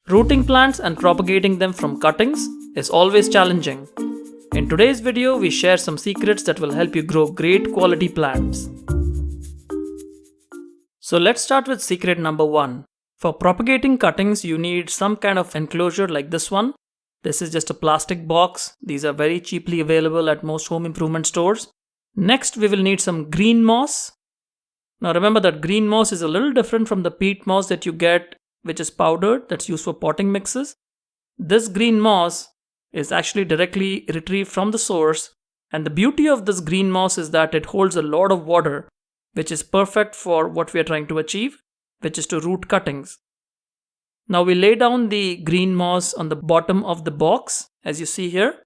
Rooting plants and propagating them from cuttings is always challenging. In today's video, we share some secrets that will help you grow great quality plants. So let's start with secret number 1. For propagating cuttings, you need some kind of enclosure like this one. This is just a plastic box. These are very cheaply available at most home improvement stores. Next, we will need some green moss. Now remember that green moss is a little different from the peat moss that you get, which is powdered, that's used for potting mixes. This green moss is actually directly retrieved from the source, and the beauty of this green moss is that it holds a lot of water, which is perfect for what we are trying to achieve, which is to root cuttings. Now we lay down the green moss on the bottom of the box, as you see here,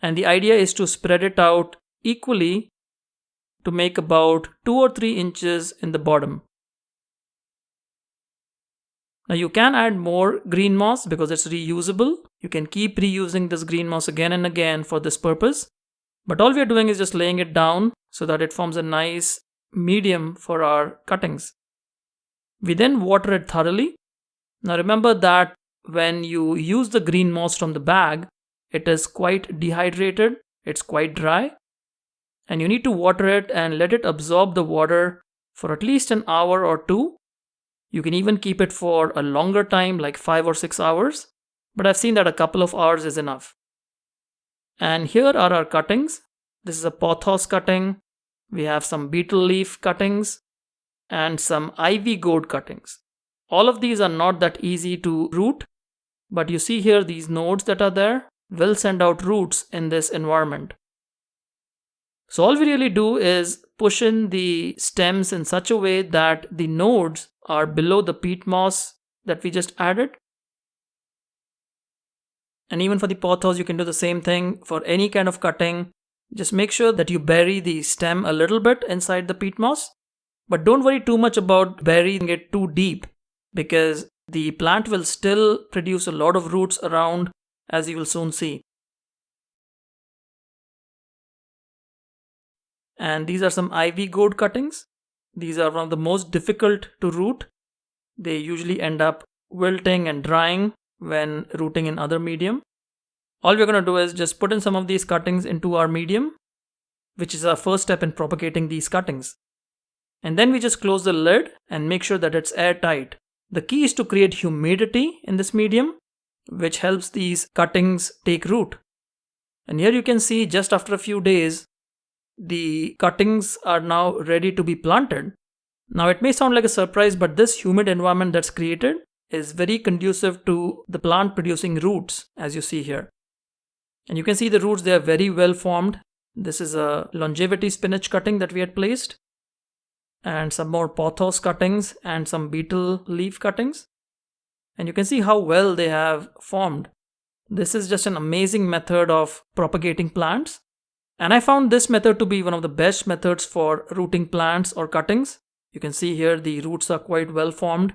and the idea is to spread it out equally to make about 2 or 3 inches in the bottom. Now you can add more green moss because it's reusable. You can keep reusing this green moss again and again for this purpose. But all we are doing is just laying it down so that it forms a nice medium for our cuttings. We then water it thoroughly. Now remember that when you use the green moss from the bag, it is quite dehydrated, it's quite dry. And you need to water it and let it absorb the water for at least an hour or 2. You can even keep it for a longer time, like 5 or 6 hours, but I've seen that a couple of hours is enough. And here are our cuttings. This is a pothos cutting. We have some betel leaf cuttings and some ivy gourd cuttings. All of these are not that easy to root, but you see here these nodes that are there will send out roots in this environment. So all we really do is push in the stems in such a way that the nodes are below the peat moss that we just added. And even for the pothos, you can do the same thing for any kind of cutting. Just make sure that you bury the stem a little bit inside the peat moss. But don't worry too much about burying it too deep, because the plant will still produce a lot of roots around, as you will soon see. And these are some ivy gourd cuttings. These are one of the most difficult to root. They usually end up wilting and drying when rooting in other medium. All we're going to do is just put in some of these cuttings into our medium, which is our first step in propagating these cuttings. And then we just close the lid and make sure that it's airtight. The key is to create humidity in this medium, which helps these cuttings take root. And here you can see just after a few days, the cuttings are now ready to be planted. Now it may sound like a surprise, but this humid environment that's created is very conducive to the plant producing roots, as you see here. And you can see the roots, they are very well formed. This is a longevity spinach cutting that we had placed, and some more pothos cuttings and some betel leaf cuttings. And you can see how well they have formed. This is just an amazing method of propagating plants. And I found this method to be one of the best methods for rooting plants or cuttings. You can see here the roots are quite well formed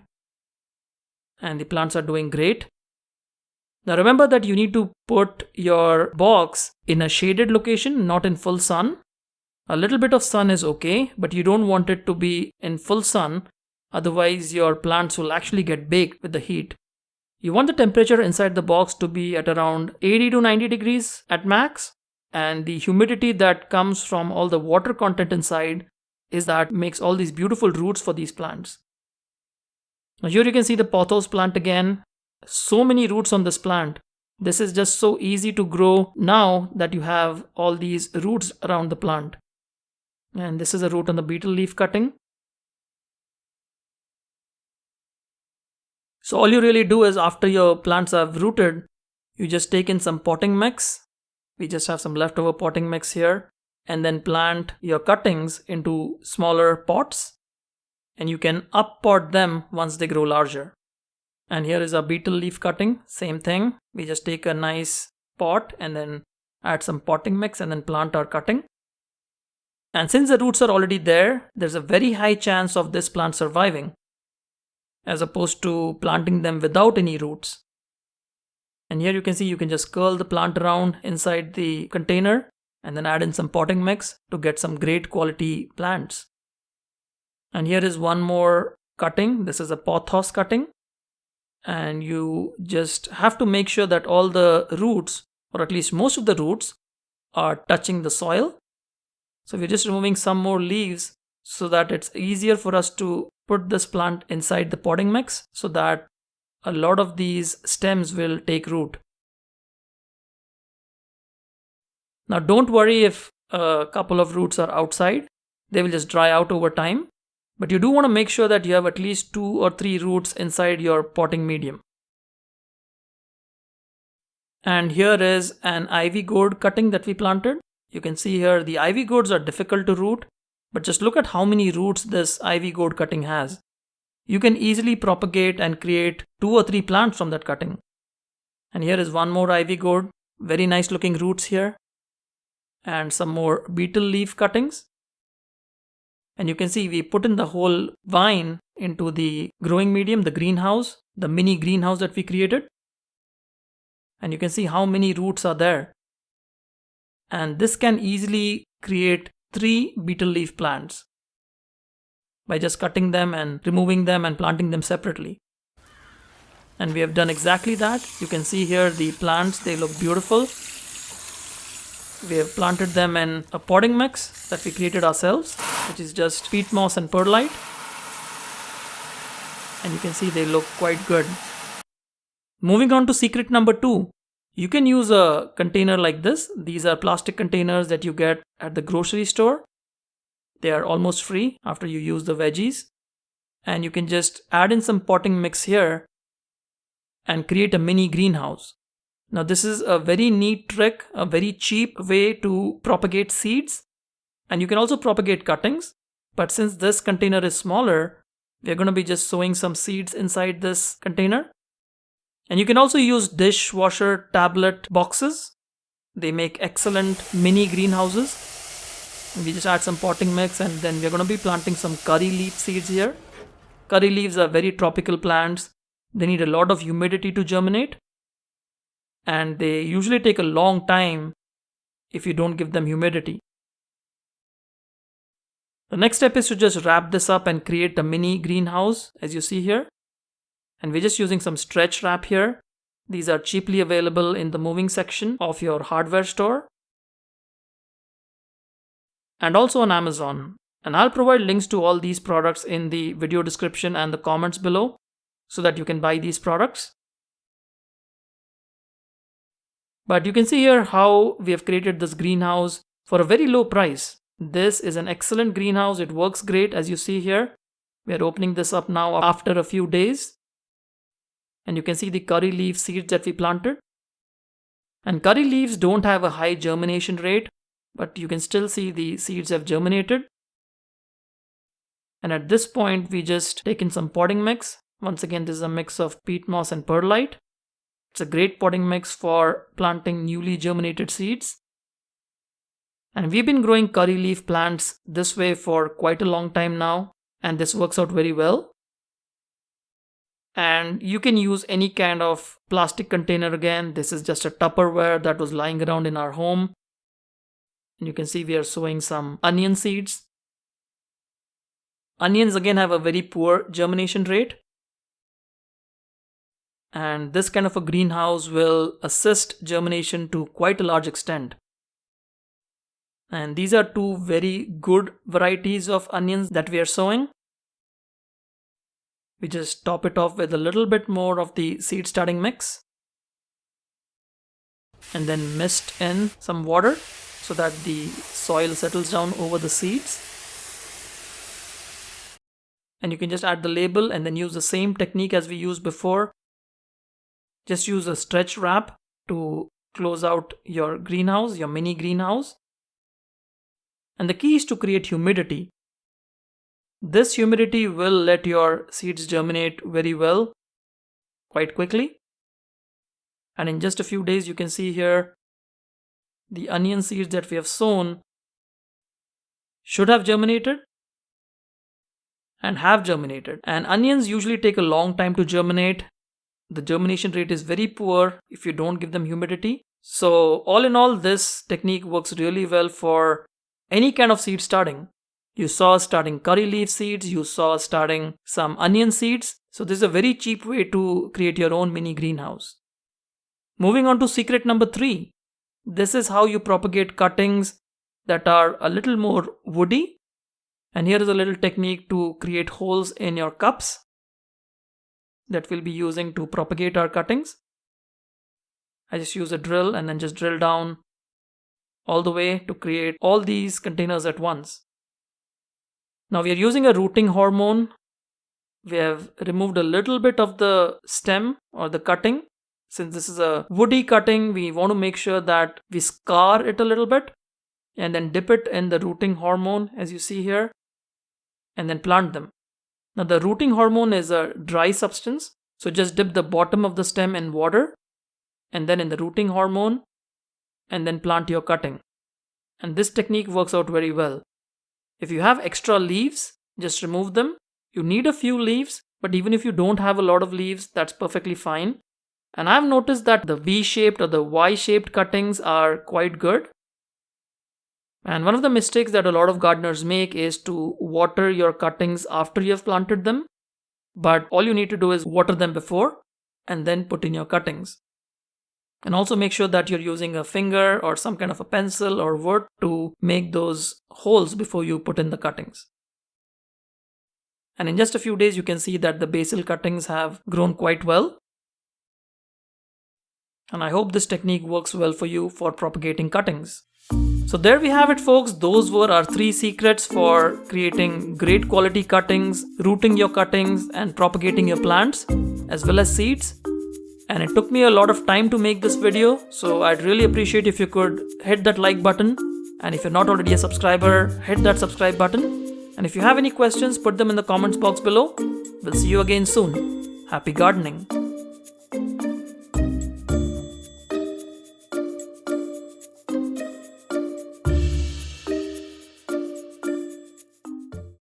and the plants are doing great. Now remember that you need to put your box in a shaded location, not in full sun. A little bit of sun is okay, but you don't want it to be in full sun, otherwise your plants will actually get baked with the heat. You want the temperature inside the box to be at around 80 to 90 degrees at max. And the humidity that comes from all the water content inside is that makes all these beautiful roots for these plants. Now here you can see the pothos plant again. So many roots on this plant. This is just so easy to grow now that you have all these roots around the plant. And this is a root on the betel leaf cutting. So all you really do is after your plants have rooted, you just take in some potting mix. We just have some leftover potting mix here, and then plant your cuttings into smaller pots, and you can up pot them once they grow larger. And here is our betel leaf cutting, same thing. We just take a nice pot and then add some potting mix and then plant our cutting. And since the roots are already there, there's a very high chance of this plant surviving, as opposed to planting them without any roots. And here you can see you can just curl the plant around inside the container and then add in some potting mix to get some great quality plants. And here is one more cutting. This is a pothos cutting. and you just have to make sure that all the roots, or at least most of the roots, are touching the soil. So we're just removing some more leaves so that it's easier for us to put this plant inside the potting mix, so that a lot of these stems will take root. Now don't worry if a couple of roots are outside, they will just dry out over time. But you do want to make sure that you have at least 2 or 3 roots inside your potting medium. And here is an ivy gourd cutting that we planted. You can see here the ivy gourds are difficult to root, but just look at how many roots this ivy gourd cutting has. You can easily propagate and create 2 or 3 plants from that cutting. And here is one more ivy gourd, very nice looking roots here. And some more betel leaf cuttings. And you can see we put in the whole vine into the growing medium, the greenhouse, the mini greenhouse that we created. And you can see how many roots are there. And this can easily create 3 betel leaf plants by just cutting them and removing them and planting them separately. And we have done exactly that. You can see here the plants, they look beautiful. We have planted them in a potting mix that we created ourselves, which is just peat moss and perlite. And you can see they look quite good. Moving on to secret number 2. You can use a container like this. These are plastic containers that you get at the grocery store. They are almost free after you use the veggies. And you can just add in some potting mix here and create a mini greenhouse. Now this is a very neat trick, a very cheap way to propagate seeds. And you can also propagate cuttings. But since this container is smaller, we're going to be just sowing some seeds inside this container. And you can also use dishwasher tablet boxes. They make excellent mini greenhouses. And we just add some potting mix, and then we're going to be planting some curry leaf seeds here. Curry leaves are very tropical plants. They need a lot of humidity to germinate. And they usually take a long time if you don't give them humidity. The next step is to just wrap this up and create a mini greenhouse, as you see here. And we're just using some stretch wrap here. These are cheaply available in the moving section of your hardware store. And also on Amazon. And I'll provide links to all these products in the video description and the comments below, so that you can buy these products. But you can see here how we have created this greenhouse for a very low price. This is an excellent greenhouse. It works great, as you see here. We are opening this up now after a few days. And you can see the curry leaf seeds that we planted. And curry leaves don't have a high germination rate, but you can still see the seeds have germinated. And at this point, we just take in some potting mix. Once again, this is a mix of peat moss and perlite. It's a great potting mix for planting newly germinated seeds. And we've been growing curry leaf plants this way for quite a long time now, and this works out very well. And you can use any kind of plastic container again. This is just a Tupperware that was lying around in our home. And you can see we are sowing some onion seeds. Onions again have a very poor germination rate. And this kind of a greenhouse will assist germination to quite a large extent. And these are 2 very good varieties of onions that we are sowing. We just top it off with a little bit more of the seed starting mix. And then mist in some water so that the soil settles down over the seeds. And you can just add the label and then use the same technique as we used before. Just use a stretch wrap to close out your greenhouse, your mini greenhouse. And the key is to create humidity. This humidity will let your seeds germinate very well, quite quickly. And in just a few days, you can see here the onion seeds that we have sown should have germinated and have germinated. And onions usually take a long time to germinate. The germination rate is very poor if you don't give them humidity. So all in all, this technique works really well for any kind of seed starting. You saw us starting curry leaf seeds, you saw us starting some onion seeds. So this is a very cheap way to create your own mini greenhouse. Moving on to secret number 3. This is how you propagate cuttings that are a little more woody. And here is a little technique to create holes in your cups that we'll be using to propagate our cuttings. I just use a drill and then just drill down all the way to create all these containers at once. Now we are using a rooting hormone. We have removed a little bit of the stem or the cutting. Since this is a woody cutting, we want to make sure that we scar it a little bit and then dip it in the rooting hormone as you see here and then plant them. Now the rooting hormone is a dry substance, so just dip the bottom of the stem in water and then in the rooting hormone and then plant your cutting. And this technique works out very well. If you have extra leaves, just remove them. You need a few leaves, but even if you don't have a lot of leaves, that's perfectly fine. And I've noticed that the V-shaped or the Y-shaped cuttings are quite good. And one of the mistakes that a lot of gardeners make is to water your cuttings after you have planted them. But all you need to do is water them before and then put in your cuttings. And also make sure that you're using a finger or some kind of a pencil or wood to make those holes before you put in the cuttings. And in just a few days, you can see that the basil cuttings have grown quite well. And I hope this technique works well for you for propagating cuttings. So there we have it, folks. Those were our 3 secrets for creating great quality cuttings, rooting your cuttings, and propagating your plants, as well as seeds. And it took me a lot of time to make this video, so I'd really appreciate if you could hit that like button. And if you're not already a subscriber, hit that subscribe button. And if you have any questions, put them in the comments box below. We'll see you again soon. Happy gardening!